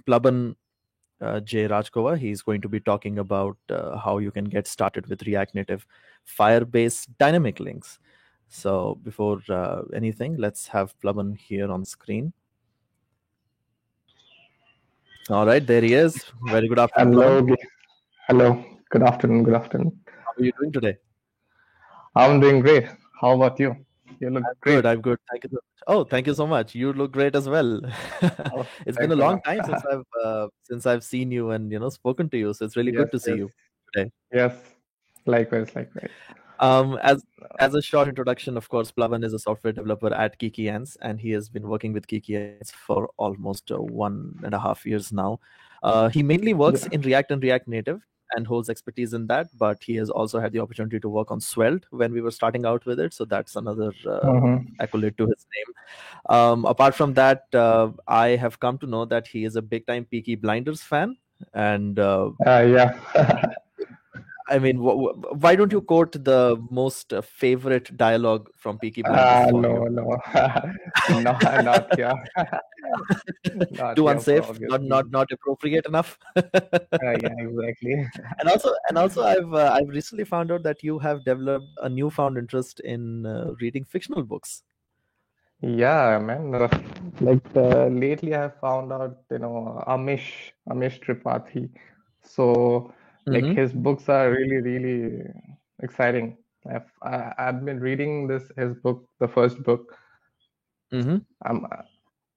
Plaban J. Rajkova. He's going to be talking about how you can get started with React Native Firebase dynamic links. So before anything, let's have Plaban here on screen. All right, there he is. Very good afternoon, Hello, Plaban. hello. Good afternoon. Good afternoon. How are you doing today? I'm doing great. How about you? You look I'm great. good. I'm good. Thank you. Oh, thank you so much. You look great as well. Oh, It's been a thanks a long lot. time since I've seen you and spoken to you. So it's really Yes, good to see yes, you today. yes. Likewise, likewise. Um, as as a short introduction, of course, Plavan is a software developer at KikiAns, and he has been working with KikiAns for almost 1.5 years now. He mainly works Yeah. in React and React Native and holds expertise in that, but he has also had the opportunity to work on Svelte when we were starting out with it. So that's another Mm-hmm. accolade to his name. Apart from that, I have come to know that he is a big time Peaky Blinders fan, and Yeah. I mean, why don't you quote the most favorite dialogue from Peaky Blinders for No, you? no. No, not here. Not Too here for unsafe, obvious not reasons. appropriate enough. Yeah, exactly. And also, I've recently found out that you have developed a newfound interest in reading fictional books. Yeah, man. Lately, I have found out, Amish Tripathi. So, like Mm-hmm. his books are really, really exciting. I've been reading his book, the first book. Mm-hmm. I'm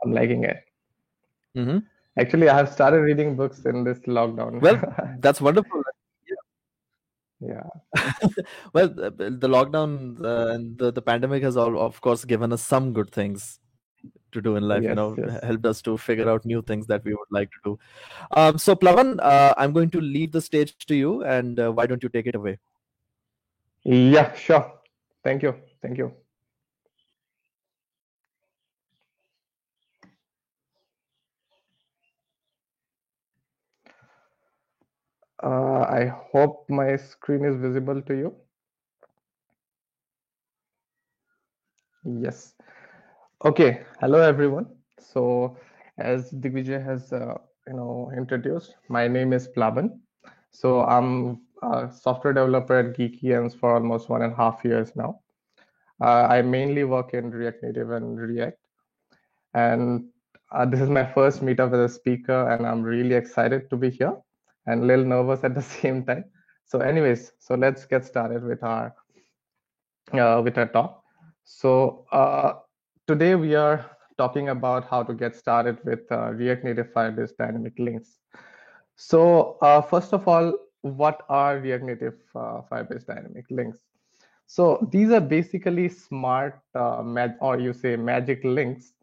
I'm liking it. Mm-hmm. Actually, I have started reading books in this lockdown. Well, that's wonderful. Yeah. Well, the lockdown and the pandemic has all, of course, given us some good things to do in life. Yes, yes. Helped us to figure out new things that we would like to do. So, Plavan, I'm going to leave the stage to you, and why don't you take it away? Yeah, sure. Thank you. Thank you. I hope my screen is visible to you. Yes. Okay, hello everyone. So, as Digvijay has introduced, my name is Plavan. So, I'm a software developer at Geekyans for almost 1.5 years now. I mainly work in React Native and React, and this is my first meetup as a speaker, and I'm really excited to be here and a little nervous at the same time. So, anyways, so let's get started with our talk. So today we are talking about how to get started with React Native Firebase dynamic links. So first of all, what are React Native Firebase dynamic links? So these are basically smart or you say magic links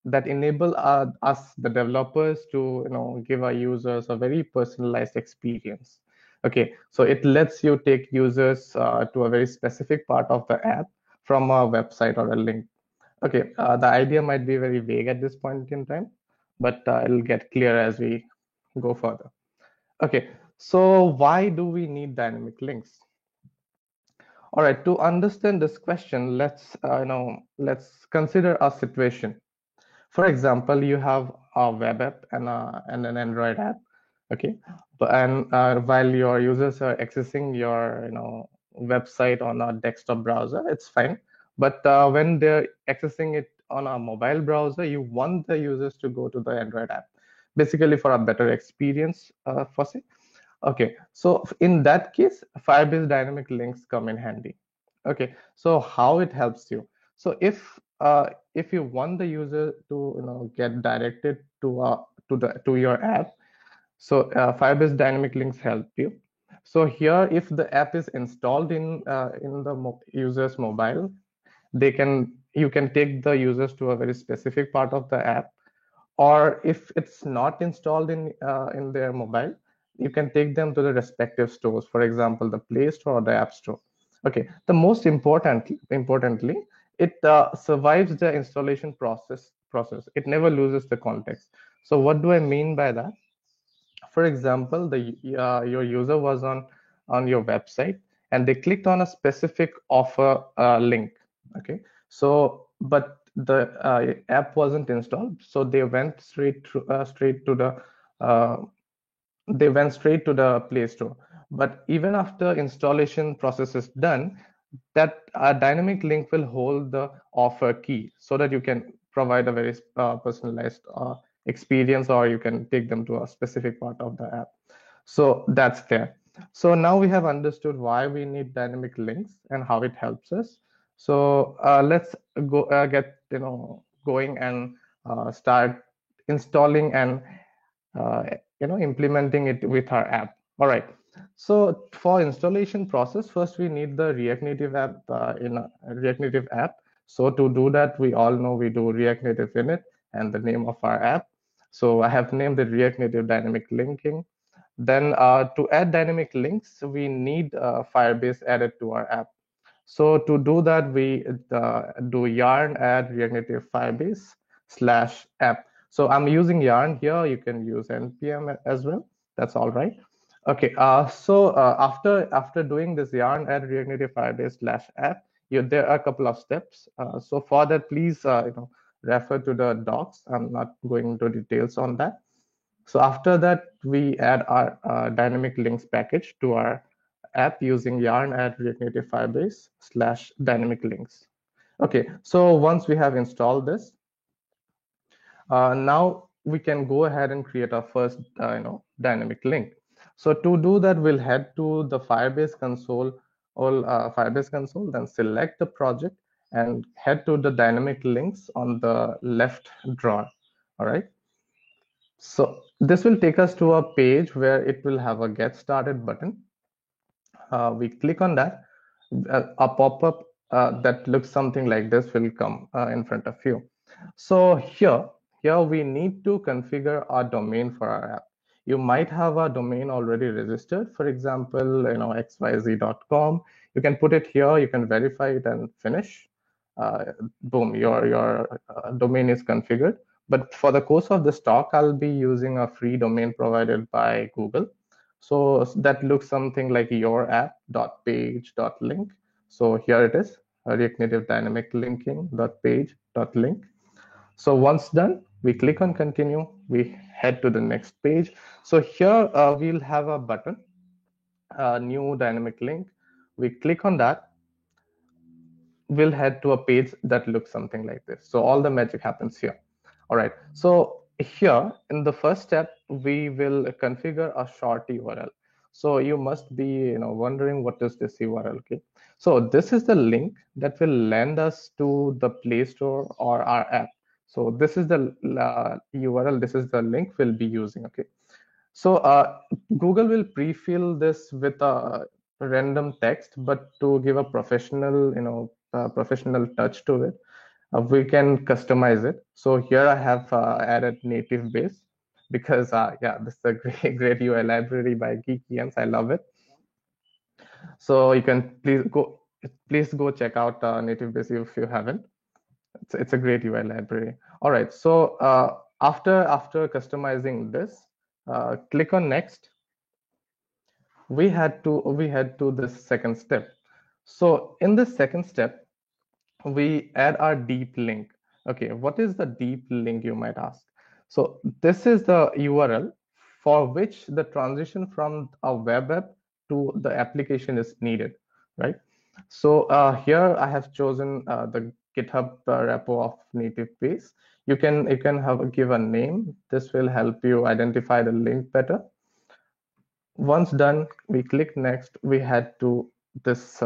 that enable us, the developers, to give our users a very personalized experience. Okay, so it lets you take users to a very specific part of the app from a website or a link. Okay, the idea might be very vague at this point in time, but it'll get clear as we go further. Okay, so why do we need dynamic links? All right, to understand this question, let's consider a situation. For example, you have a web app and an Android app. Okay, and while your users are accessing your website on a desktop browser, it's fine. But when they're accessing it on a mobile browser, you want the users to go to the Android app, basically for a better experience. For say, okay, so in that case, Firebase dynamic links come in handy. Okay, so how it helps you? So if you want the user to get directed to your app, so Firebase dynamic links help you. So here, if the app is installed in the user's mobile, you can take the users to a very specific part of the app, or if it's not installed in their mobile, you can take them to the respective stores, for example the Play Store or the App Store. Okay, the most importantly, it survives the installation process. It never loses the context. So what do I mean by that? For example, the your user was on your website and they clicked on a specific offer link. Okay, so but the app wasn't installed, so uh, they went straight to the Play Store. But even after installation process is done, that dynamic link will hold the offer key so that you can provide a very personalized experience, or you can take them to a specific part of the app. So that's there. So now we have understood why we need dynamic links and how it helps us. So let's go get going and start installing and uh, implementing it with our app. All right. So for installation process, first we need the React Native app in a React Native app. So to do that, we all know we do React Native init and the name of our app. So I have named it React Native Dynamic Linking. Then to add dynamic links, we need Firebase added to our app. So to do that, we do yarn add React Native Firebase / app. So I'm using yarn here. You can use npm as well. That's all right. Okay. After doing this yarn add React Native Firebase / app, there are a couple of steps. So for that, please refer to the docs. I'm not going into details on that. So after that, we add our dynamic links package to our app using yarn add React Native Firebase / dynamic links. Okay, so once we have installed this, now we can go ahead and create our first dynamic link. So to do that, we'll head to the Firebase console, Firebase console, then select the project and head to the dynamic links on the left drawer. All right. So this will take us to a page where it will have a get started button. We click on that, a pop-up that looks something like this will come in front of you. So here we need to configure our domain for our app. You might have a domain already registered, for example, xyz.com. You can put it here, you can verify it and finish. Boom, your domain is configured. But for the course of this talk, I'll be using a free domain provided by Google. So that looks something like yourapp.page.link. So here it is, React Native Dynamic Linking.page.link. So once done, we click on continue, we head to the next page. So here we'll have a button, new dynamic link. We click on that, we'll head to a page that looks something like this. So all the magic happens here. All right. So here in the first step, we will configure a short URL. So you must be wondering what is this URL. Okay. So this is the link that will land us to the Play Store or our app. So this is the URL. This is the link we'll be using. Okay. So Google will pre-fill this with a random text, but to give a professional, professional touch to it, we can customize it. So here I have added native base because yeah, this is a great UI library by Geekians. I love it. So you can please go check out native base if you haven't. It's a great UI library. All right. So after customizing this, click on next. We had to this second step. So in this second step, we add our deep link. Okay, what is the deep link, you might ask? So this is the URL for which the transition from a web app to the application is needed, right? So here I have chosen the GitHub repo of native base. You can give a name. This will help you identify the link better. Once done, we click next. We head to this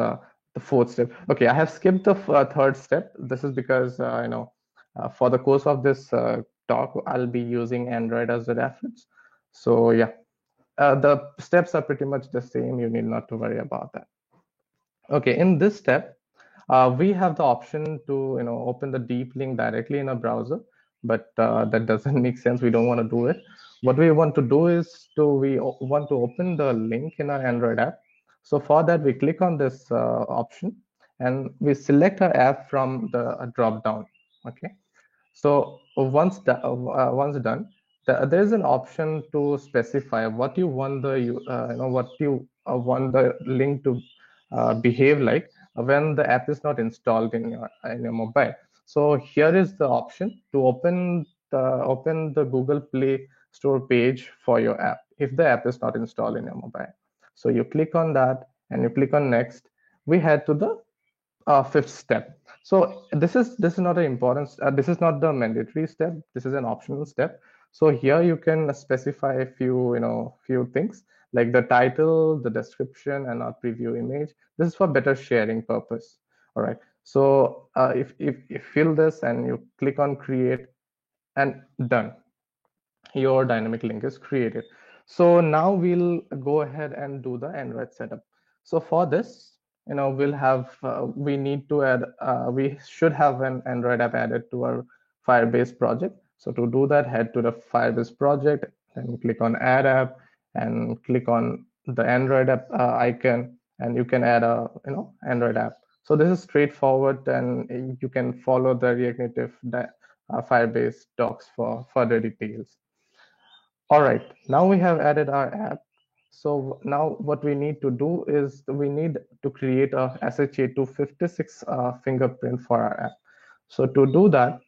the fourth step. Okay, I have skipped the third step. This is because for the course of this talk, I'll be using Android as a reference. So yeah, the steps are pretty much the same. You need not to worry about that. Okay, in this step, we have the option to open the deep link directly in a browser, but that doesn't make sense. We don't want to do it. What we want to do is we want to open the link in our Android app. So for that, we click on this option and we select our app from the drop down. Okay. So once done, there's an option to specify what you want what you want the link to behave like when the app is not installed in your mobile. So here is the option to open the Google Play Store page for your app if the app is not installed in your mobile. So you click on that and you click on next. We head to the fifth step. So this is not an important. This is not the mandatory step. This is an optional step. So here you can specify a few few things like the title, the description, and our preview image. This is for better sharing purpose. All right. So if you fill this and you click on create and done, your dynamic link is created. So now we'll go ahead and do the Android setup. So for this, we'll have we need to add we should have an Android app added to our Firebase project. So to do that, head to the Firebase project, then click on Add App, and click on the Android app icon, and you can add a Android app. So this is straightforward, and you can follow the React Native Firebase docs for further details. All right, now we have added our app. So now what we need to do is we need to create a SHA-256 fingerprint for our app. So to do that,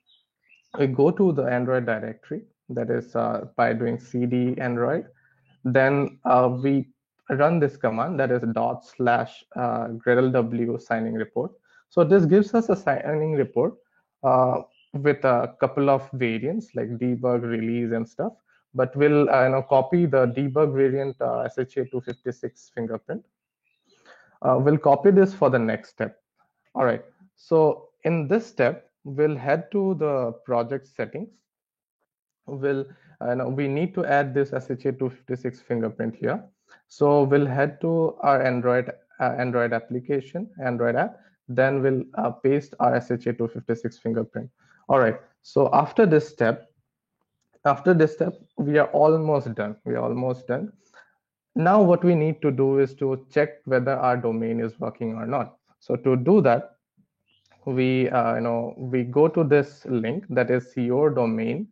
we go to the Android directory, that is by doing cd Android. Then we run this command, that is /gradlew signing report. So this gives us a signing report with a couple of variants like debug, release, and stuff. But we'll copy the debug variant SHA-256 fingerprint. We'll copy this for the next step. All right. So in this step, we'll head to the project settings. We need to add this SHA-256 fingerprint here. So we'll head to our Android application, Android app. Then we'll paste our SHA-256 fingerprint. All right. So after this step, we are almost done. We are almost done. Now what we need to do is to check whether our domain is working or not. So to do that, we go to this link, that is your domain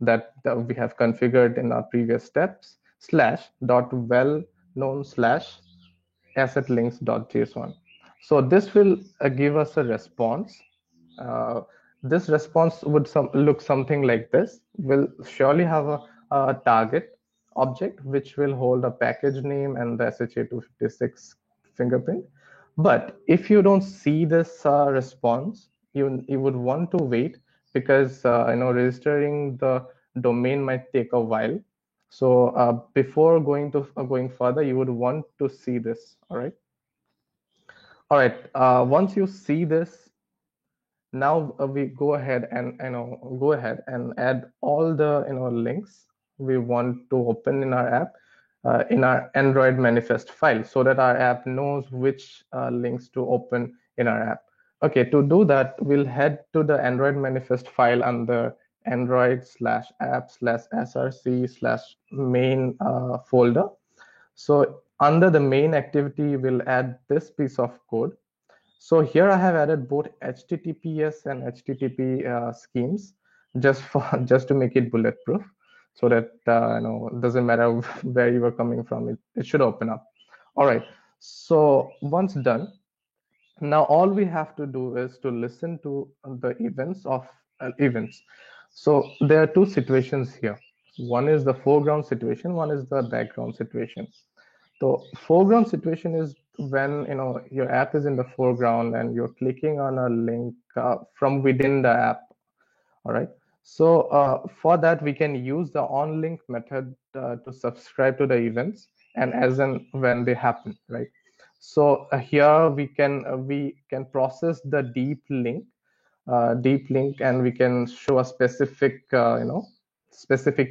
that we have configured in our previous steps /well known/assetlinks.json. So this will give us a response. Uh, this response would look something like this. We'll surely have a target object which will hold a package name and the SHA-256 fingerprint. But if you don't see this response, you would want to wait, because registering the domain might take a while. So before going further, you would want to see this. All right. All right. Once you see this, now we go ahead and add all the links we want to open in our app in our Android manifest file, so that our app knows which links to open in our app. Okay, to do that, we'll head to the Android manifest file under Android/app/src/main folder. So under the main activity, we'll add this piece of code. So here I have added both HTTPS and HTTP schemes just to make it bulletproof, so that it doesn't matter where you are coming from, it should open up. All right. So once done, now all we have to do is to listen to the events. So there are two situations here. One is the foreground situation, one is the background situation. So foreground situation is when your app is in the foreground and you're clicking on a link from within the app. All right. So for that, we can use the onLink method to subscribe to the events and as and when they happen, right? So here we can process the deep link, and we can show a specific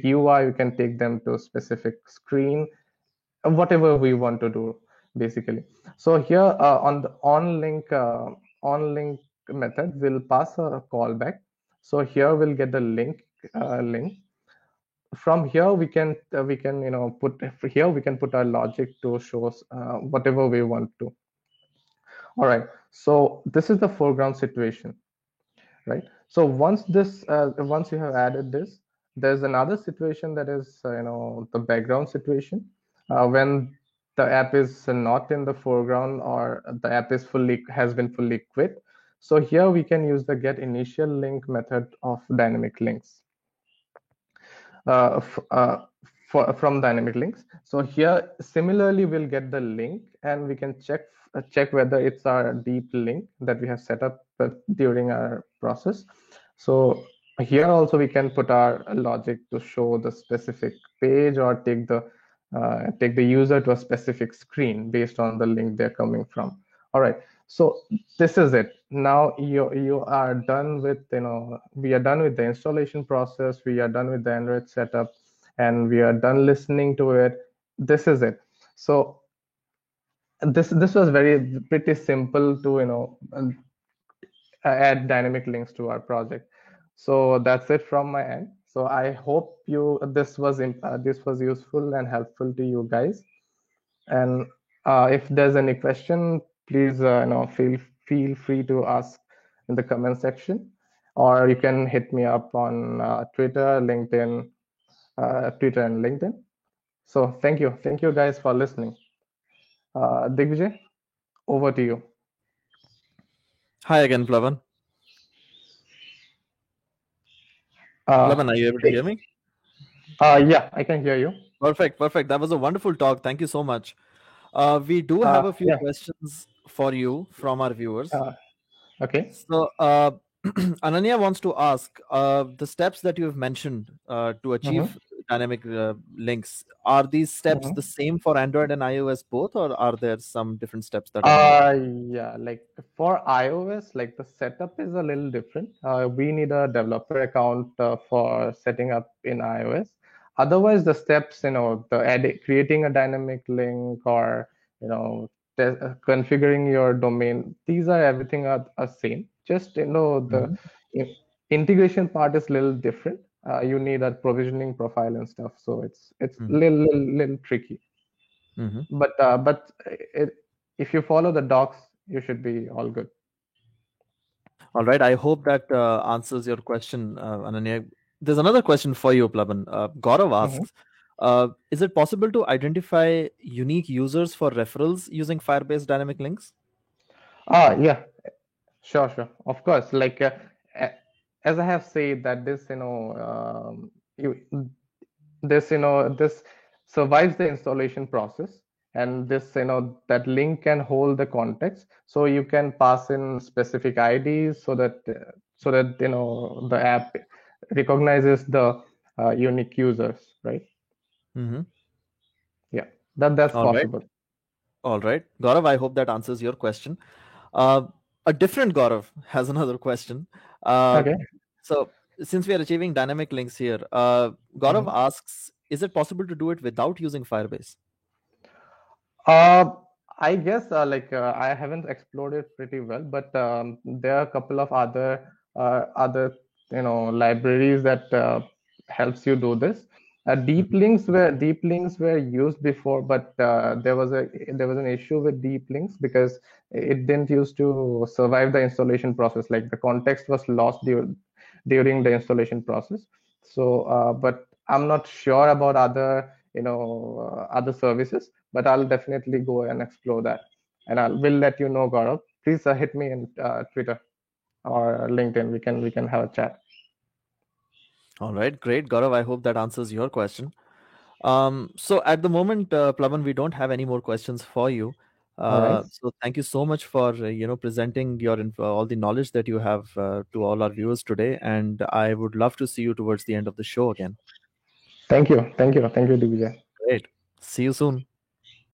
UI. We can take them to a specific screen, whatever we want to do, basically. So here on the onLink method, we'll pass a callback. So here we'll get the link. From here we can put our logic to show us whatever we want to. All right. So this is the foreground situation, right? So once you have added this, there's another situation that is the background situation, when the app is not in the foreground or the app has been fully quit. So here we can use the get initial link method of dynamic links. From dynamic links. So here similarly we'll get the link and we can check whether it's our deep link that we have set up during our process. So here also we can put our logic to show the specific page or take the user to a specific screen based on the link they're coming from. All right, so this is it. Now you are done with, we are done with the installation process, we are done with the Android setup, and we are done listening to it. This is it. So this was pretty simple to add dynamic links to our project. So that's it from my end. So I hope this was useful and helpful to you guys. And if there's any question, please feel free to ask in the comment section, or you can hit me up on Twitter, Twitter and LinkedIn. So thank you guys for listening. Digvijay, over to you. Hi again, Plavan. Plavan, are you able to hear me? Yeah, I can hear you. Perfect. That was a wonderful talk. Thank you so much. We do have a few questions for you from our viewers. Okay. So, Ananya wants to ask the steps that you have mentioned to achieve dynamic links. Are these steps the same for Android and iOS both, or are there some different steps that are needed? Yeah, like for iOS, like the setup is a little different. We need a developer account for setting up in iOS. Otherwise, the steps, creating a dynamic link or configuring your domain, these are everything are same. Just the integration part is a little different. You need a provisioning profile and stuff, so it's little tricky. But if you follow the docs, you should be all good. All right. I hope that answers your question, Ananya. There's another question for you, Plavan. Gaurav asks, is it possible to identify unique users for referrals using Firebase dynamic links? Yeah, sure. Of course, like as I have said that this survives the installation process, and that link can hold the context, so you can pass in specific IDs so that the app recognizes the unique users, right? Yeah, that's possible. All right, Gaurav, I hope that answers your question. A different Gaurav has another question. Okay. So since we are achieving dynamic links here, Gaurav asks, is it possible to do it without using Firebase? I guess I haven't explored it pretty well, but there are a couple of other libraries that helps you do this. Deep links were used before, but there was an issue with deep links because it didn't used to survive the installation process. Like the context was lost during the installation process. So, but I'm not sure about other services, but I'll definitely go and explore that, and will let you know, Gaurav. Please hit me in Twitter or LinkedIn. We can have a chat. All right, great, Gaurav. I hope that answers your question. So at the moment, Plavan, we don't have any more questions for you. All right. So thank you so much for presenting your all the knowledge that you have to all our viewers today, and I would love to see you towards the end of the show again. Thank you, Digvijay. Great. See you soon.